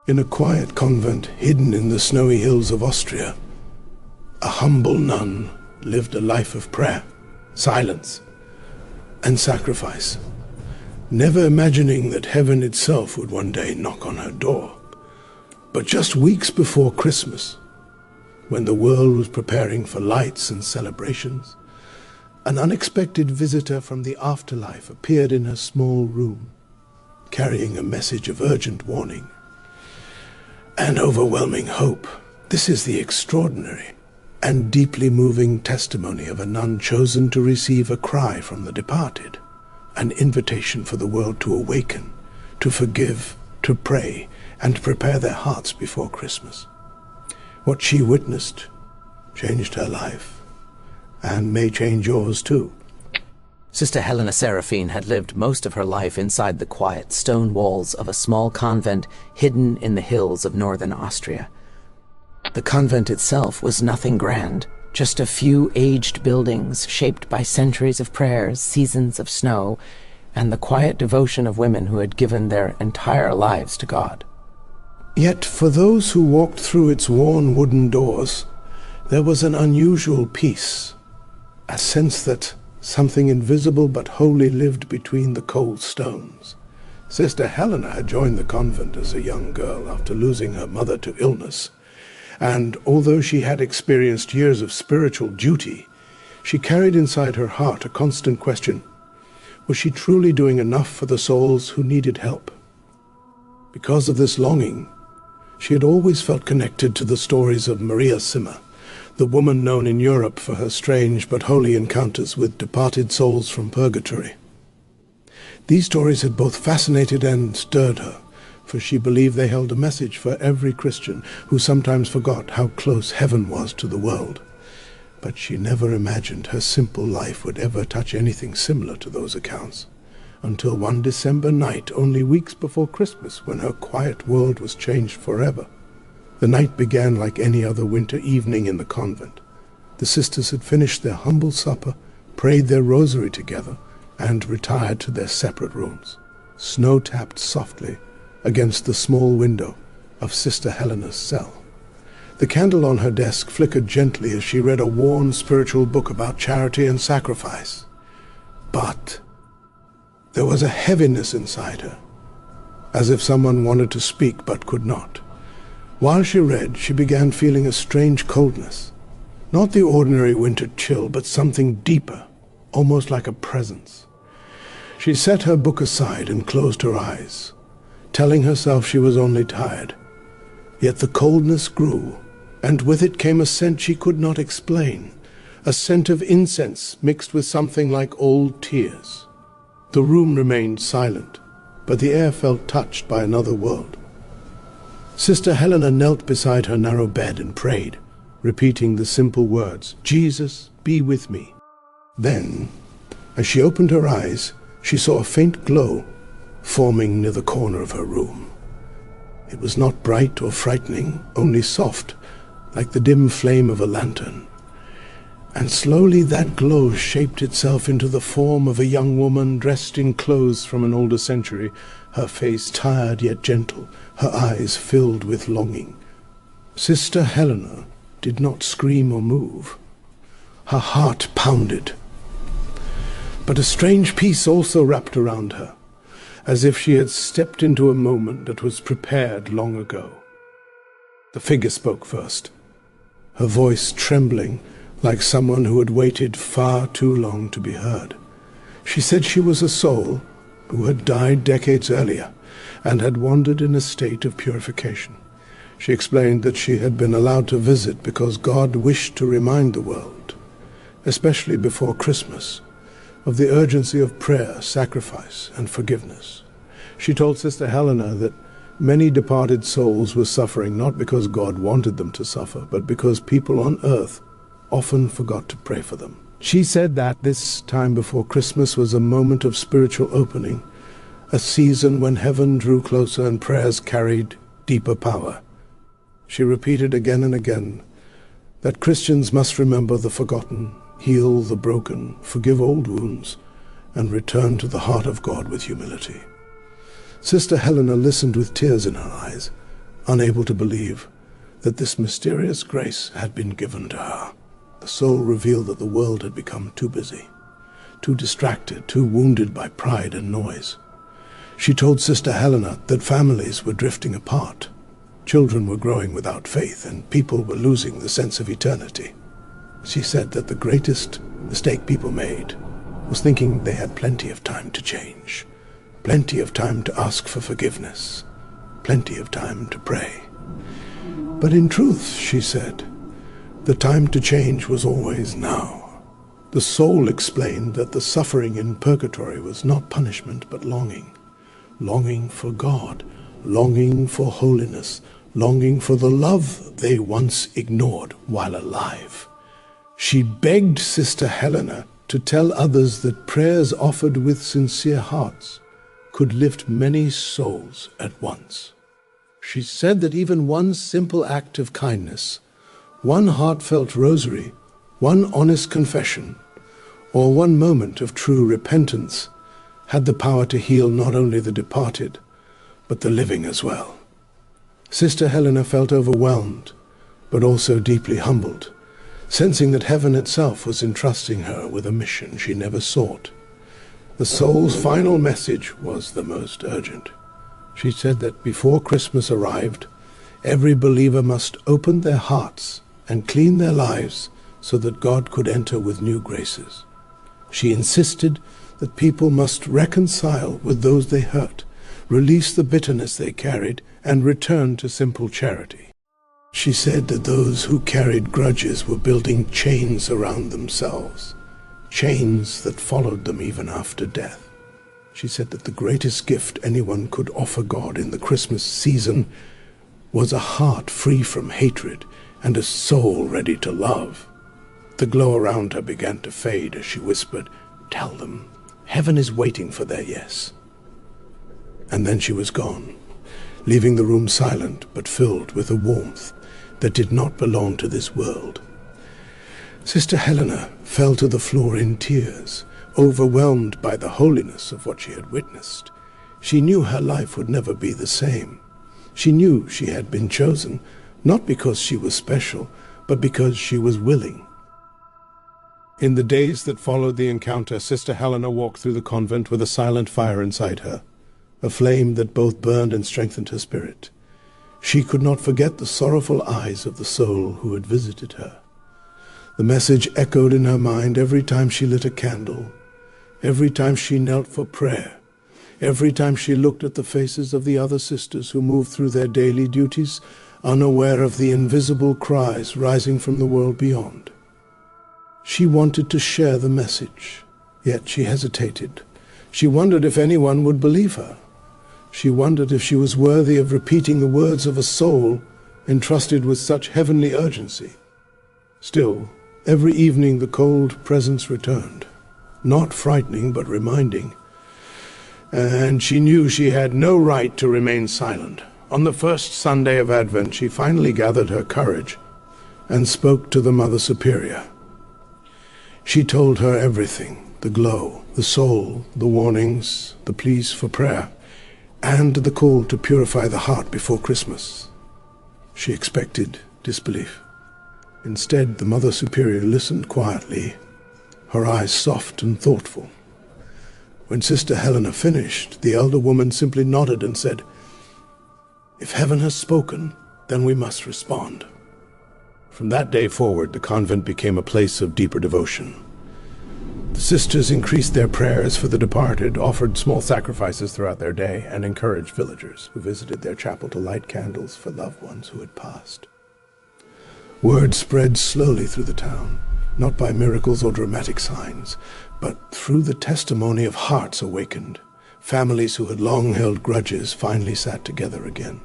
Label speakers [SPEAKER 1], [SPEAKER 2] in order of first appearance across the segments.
[SPEAKER 1] In a quiet convent hidden in the snowy hills of Austria, a humble nun lived a life of prayer, silence, and sacrifice, never imagining that heaven itself would one day knock on her door. But just weeks before Christmas, when the world was preparing for lights and celebrations, an unexpected visitor from the afterlife appeared in her small room, carrying a message of urgent warning and overwhelming hope. This is the extraordinary and deeply moving testimony of a nun chosen to receive a cry from the departed, an invitation for the world to awaken, to forgive, to pray, and prepare their hearts before Christmas. What she witnessed changed her life, and may change yours too.
[SPEAKER 2] Sister Helena Seraphine had lived most of her life inside the quiet stone walls of a small convent hidden in the hills of northern Austria. The convent itself was nothing grand, just a few aged buildings shaped by centuries of prayers, seasons of snow, and the quiet devotion of women who had given their entire lives to God.
[SPEAKER 1] Yet for those who walked through its worn wooden doors, there was an unusual peace, a sense that something invisible but holy lived between the cold stones. Sister Helena had joined the convent as a young girl after losing her mother to illness, and although she had experienced years of spiritual duty, she carried inside her heart a constant question: was she truly doing enough for the souls who needed help? Because of this longing, she had always felt connected to the stories of Maria Simma, the woman known in Europe for her strange but holy encounters with departed souls from purgatory. These stories had both fascinated and stirred her, for she believed they held a message for every Christian who sometimes forgot how close heaven was to the world. But she never imagined her simple life would ever touch anything similar to those accounts, until one December night, only weeks before Christmas, when her quiet world was changed forever. The night began like any other winter evening in the convent. The sisters had finished their humble supper, prayed their rosary together, and retired to their separate rooms. Snow tapped softly against the small window of Sister Helena's cell. The candle on her desk flickered gently as she read a worn spiritual book about charity and sacrifice. But there was a heaviness inside her, as if someone wanted to speak but could not. While she read, she began feeling a strange coldness. Not the ordinary winter chill, but something deeper, almost like a presence. She set her book aside and closed her eyes, telling herself she was only tired. Yet the coldness grew, and with it came a scent she could not explain, a scent of incense mixed with something like old tears. The room remained silent, but the air felt touched by another world. Sister Helena knelt beside her narrow bed and prayed, repeating the simple words, "Jesus, be with me." Then, as she opened her eyes, she saw a faint glow forming near the corner of her room. It was not bright or frightening, only soft, like the dim flame of a lantern. And slowly that glow shaped itself into the form of a young woman dressed in clothes from an older century, her face tired yet gentle, her eyes filled with longing. Sister Helena did not scream or move. Her heart pounded. But a strange peace also wrapped around her, as if she had stepped into a moment that was prepared long ago. The figure spoke first, her voice trembling like someone who had waited far too long to be heard. She said she was a soul who had died decades earlier and had wandered in a state of purification. She explained that she had been allowed to visit because God wished to remind the world, especially before Christmas, of the urgency of prayer, sacrifice, and forgiveness. She told Sister Helena that many departed souls were suffering not because God wanted them to suffer, but because people on earth often forgot to pray for them. She said that this time before Christmas was a moment of spiritual opening, a season when heaven drew closer and prayers carried deeper power. She repeated again and again that Christians must remember the forgotten, heal the broken, forgive old wounds, and return to the heart of God with humility. Sister Helena listened with tears in her eyes, unable to believe that this mysterious grace had been given to her. The soul revealed that the world had become too busy, too distracted, too wounded by pride and noise. She told Sister Helena that families were drifting apart, children were growing without faith, and people were losing the sense of eternity. She said that the greatest mistake people made was thinking they had plenty of time to change, plenty of time to ask for forgiveness, plenty of time to pray. But in truth, she said, the time to change was always now. The soul explained that the suffering in purgatory was not punishment but longing. Longing for God, longing for holiness, longing for the love they once ignored while alive. She begged Sister Helena to tell others that prayers offered with sincere hearts could lift many souls at once. She said that even one simple act of kindness, one heartfelt rosary, one honest confession, or one moment of true repentance had the power to heal not only the departed, but the living as well. Sister Helena felt overwhelmed, but also deeply humbled, sensing that heaven itself was entrusting her with a mission she never sought. The soul's final message was the most urgent. She said that before Christmas arrived, every believer must open their hearts and clean their lives so that God could enter with new graces. She insisted that people must reconcile with those they hurt, release the bitterness they carried, and return to simple charity. She said that those who carried grudges were building chains around themselves, chains that followed them even after death. She said that the greatest gift anyone could offer God in the Christmas season was a heart free from hatred and a soul ready to love. The glow around her began to fade as she whispered, "Tell them, heaven is waiting for their yes." And then she was gone, leaving the room silent but filled with a warmth that did not belong to this world. Sister Helena fell to the floor in tears, overwhelmed by the holiness of what she had witnessed. She knew her life would never be the same. She knew she had been chosen, not because she was special, but because she was willing. In the days that followed the encounter, Sister Helena walked through the convent with a silent fire inside her, a flame that both burned and strengthened her spirit. She could not forget the sorrowful eyes of the soul who had visited her. The message echoed in her mind every time she lit a candle, every time she knelt for prayer, every time she looked at the faces of the other sisters who moved through their daily duties, unaware of the invisible cries rising from the world beyond. She wanted to share the message, yet she hesitated. She wondered if anyone would believe her. She wondered if she was worthy of repeating the words of a soul entrusted with such heavenly urgency. Still, every evening the cold presence returned, not frightening but reminding, and she knew she had no right to remain silent. On the first Sunday of Advent, she finally gathered her courage and spoke to the Mother Superior. She told her everything, the glow, the soul, the warnings, the pleas for prayer, and the call to purify the heart before Christmas. She expected disbelief. Instead, the Mother Superior listened quietly, her eyes soft and thoughtful. When Sister Helena finished, the elder woman simply nodded and said, "If heaven has spoken, then we must respond." From that day forward, the convent became a place of deeper devotion. The sisters increased their prayers for the departed, offered small sacrifices throughout their day, and encouraged villagers who visited their chapel to light candles for loved ones who had passed. Word spread slowly through the town, not by miracles or dramatic signs, but through the testimony of hearts awakened. Families who had long held grudges finally sat together again.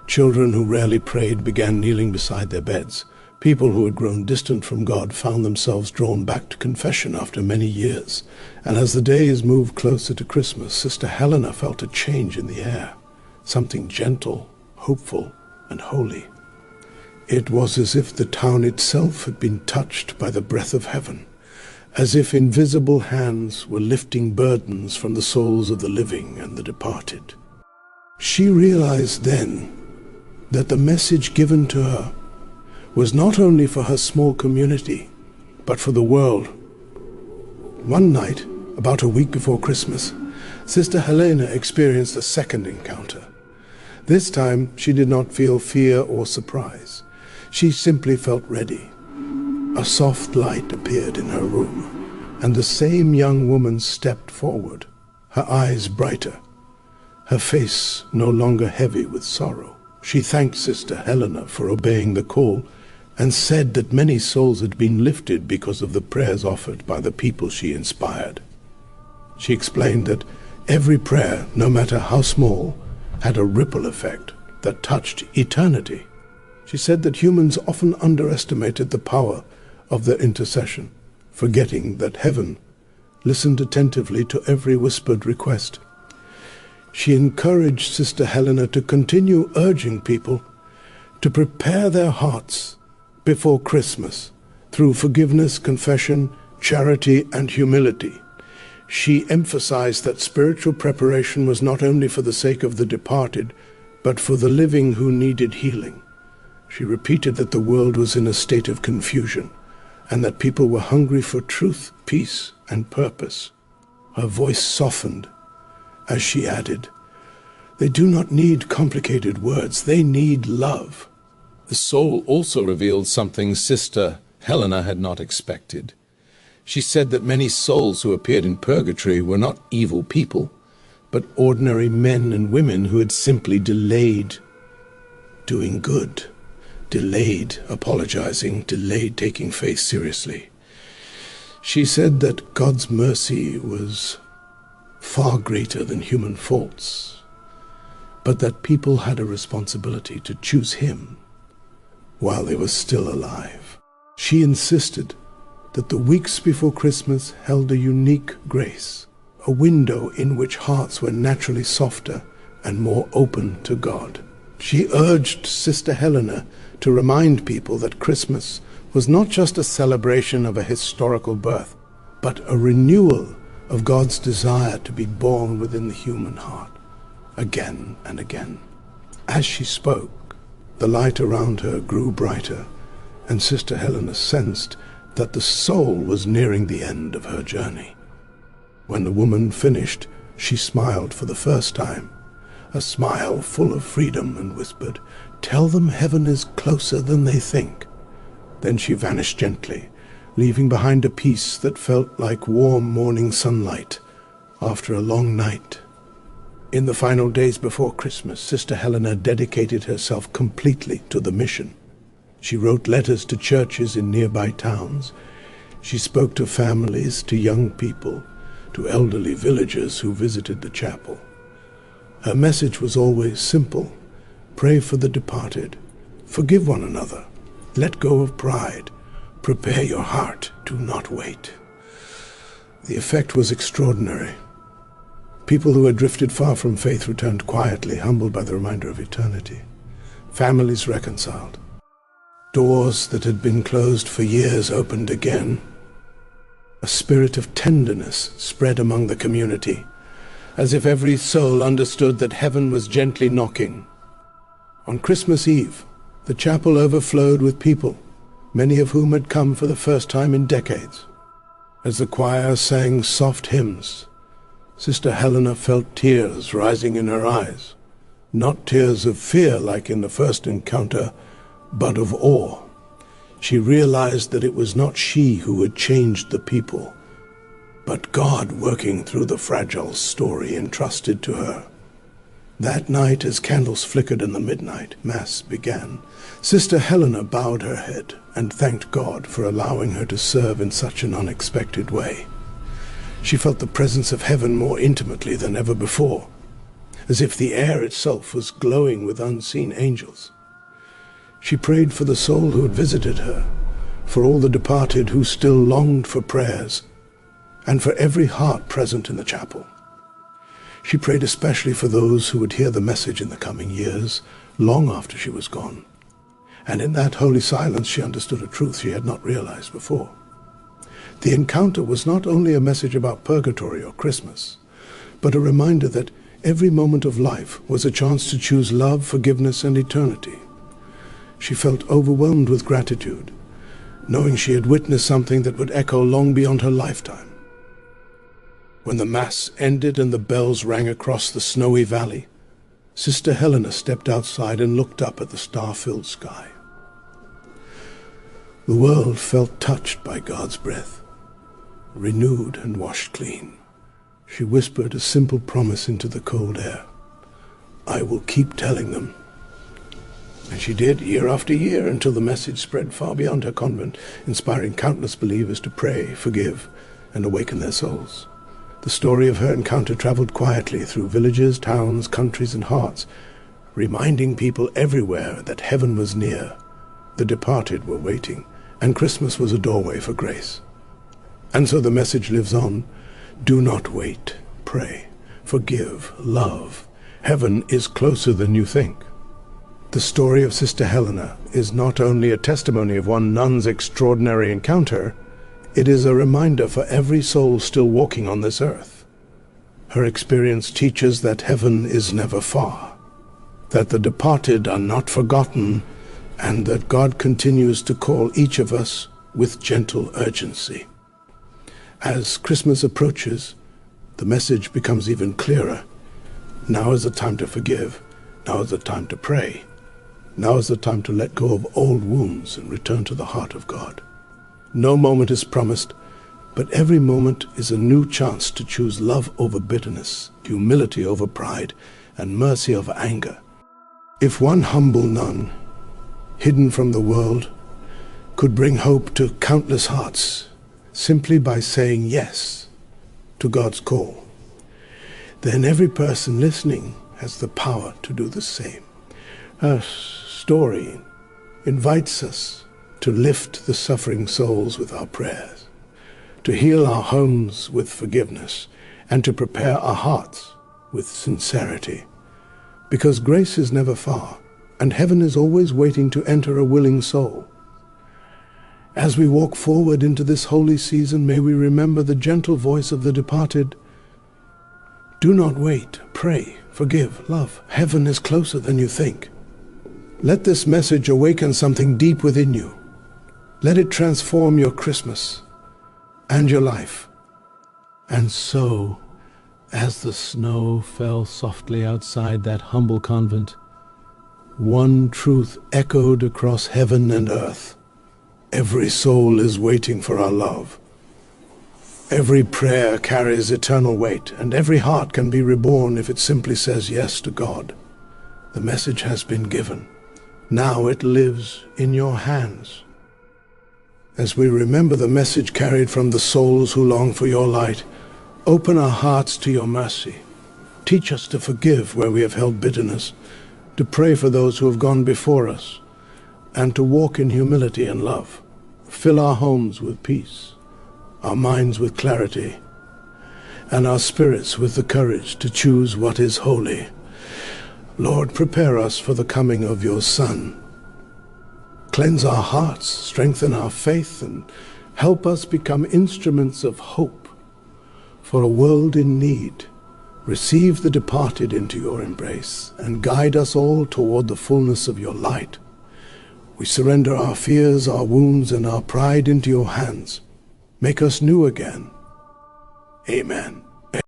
[SPEAKER 1] Children who rarely prayed began kneeling beside their beds. People who had grown distant from God found themselves drawn back to confession after many years. And as the days moved closer to Christmas, Sister Helena felt a change in the air, something gentle, hopeful, and holy. It was as if the town itself had been touched by the breath of heaven, as if invisible hands were lifting burdens from the souls of the living and the departed. She realized then that the message given to her was not only for her small community, but for the world. One night, about a week before Christmas, Sister Helena experienced a second encounter. This time, she did not feel fear or surprise. She simply felt ready. A soft light appeared in her room, and the same young woman stepped forward, her eyes brighter, her face no longer heavy with sorrow. She thanked Sister Helena for obeying the call, and said that many souls had been lifted because of the prayers offered by the people she inspired. She explained that every prayer, no matter how small, had a ripple effect that touched eternity. She said that humans often underestimated the power of their intercession, forgetting that heaven listened attentively to every whispered request. She encouraged Sister Helena to continue urging people to prepare their hearts before Christmas through forgiveness, confession, charity, and humility. She emphasized that spiritual preparation was not only for the sake of the departed, but for the living who needed healing. She repeated that the world was in a state of confusion, and that people were hungry for truth, peace, and purpose. Her voice softened as she added, "They do not need complicated words, they need love."
[SPEAKER 3] The soul also revealed something Sister Helena had not expected. She said that many souls who appeared in purgatory were not evil people, but ordinary men and women who had simply delayed doing good, delayed apologizing, delayed taking faith seriously. She said that God's mercy was far greater than human faults, but that people had a responsibility to choose Him while they were still alive. She insisted that the weeks before Christmas held a unique grace, a window in which hearts were naturally softer and more open to God. She urged Sister Helena to remind people that Christmas was not just a celebration of a historical birth, but a renewal of God's desire to be born within the human heart, again and again. As she spoke, the light around her grew brighter, and Sister Helena sensed that the soul was nearing the end of her journey. When the woman finished, she smiled for the first time, a smile full of freedom, and whispered, "Tell them heaven is closer than they think." Then she vanished gently, leaving behind a peace that felt like warm morning sunlight after a long night. In the final days before Christmas, Sister Helena dedicated herself completely to the mission. She wrote letters to churches in nearby towns. She spoke to families, to young people, to elderly villagers who visited the chapel. Her message was always simple: pray for the departed, forgive one another, let go of pride, prepare your heart, do not wait. The effect was extraordinary. People who had drifted far from faith returned quietly, humbled by the reminder of eternity. Families reconciled. Doors that had been closed for years opened again. A spirit of tenderness spread among the community, as if every soul understood that heaven was gently knocking. On Christmas Eve, the chapel overflowed with people, many of whom had come for the first time in decades. As the choir sang soft hymns, Sister Helena felt tears rising in her eyes, not tears of fear like in the first encounter, but of awe. She realized that it was not she who had changed the people, but God working through the fragile story entrusted to her. That night, as candles flickered in the midnight, Mass began. Sister Helena bowed her head and thanked God for allowing her to serve in such an unexpected way. She felt the presence of heaven more intimately than ever before, as if the air itself was glowing with unseen angels. She prayed for the soul who had visited her, for all the departed who still longed for prayers, and for every heart present in the chapel. She prayed especially for those who would hear the message in the coming years, long after she was gone. And in that holy silence she understood a truth she had not realized before. The encounter was not only a message about purgatory or Christmas, but a reminder that every moment of life was a chance to choose love, forgiveness, and eternity.
[SPEAKER 1] She felt overwhelmed with gratitude, knowing she had witnessed something that would echo long beyond her lifetime. When the Mass ended and the bells rang across the snowy valley, Sister Helena stepped outside and looked up at the star-filled sky. The world felt touched by God's breath, renewed and washed clean. She whispered a simple promise into the cold air. "I will keep telling them." And she did, year after year, until the message spread far beyond her convent, inspiring countless believers to pray, forgive, and awaken their souls. The story of her encounter traveled quietly through villages, towns, countries, and hearts, reminding people everywhere that heaven was near, the departed were waiting, and Christmas was a doorway for grace. And so the message lives on. Do not wait. Pray. Forgive. Love. Heaven is closer than you think. The story of Sister Helena is not only a testimony of one nun's extraordinary encounter, it is a reminder for every soul still walking on this earth. Her experience teaches that heaven is never far, that the departed are not forgotten, and that God continues to call each of us with gentle urgency. As Christmas approaches, the message becomes even clearer. Now is the time to forgive. Now is the time to pray. Now is the time to let go of old wounds and return to the heart of God. No moment is promised, but every moment is a new chance to choose love over bitterness, humility over pride, and mercy over anger. If one humble nun, hidden from the world, could bring hope to countless hearts simply by saying yes to God's call, then every person listening has the power to do the same. Her story invites us to lift the suffering souls with our prayers, to heal our homes with forgiveness, and to prepare our hearts with sincerity. Because grace is never far, and heaven is always waiting to enter a willing soul. As we walk forward into this holy season, may we remember the gentle voice of the departed. Do not wait. Pray, forgive, love. Heaven is closer than you think. Let this message awaken something deep within you. Let it transform your Christmas and your life. And so, as the snow fell softly outside that humble convent, one truth echoed across heaven and earth. Every soul is waiting for our love. Every prayer carries eternal weight, and every heart can be reborn if it simply says yes to God. The message has been given. Now it lives in your hands. As we remember the message carried from the souls who long for your light, open our hearts to your mercy. Teach us to forgive where we have held bitterness, to pray for those who have gone before us, and to walk in humility and love. Fill our homes with peace, our minds with clarity, and our spirits with the courage to choose what is holy. Lord, prepare us for the coming of your Son. Cleanse our hearts, strengthen our faith, and help us become instruments of hope for a world in need. Receive the departed into your embrace, and guide us all toward the fullness of your light. We surrender our fears, our wounds, and our pride into your hands. Make us new again. Amen.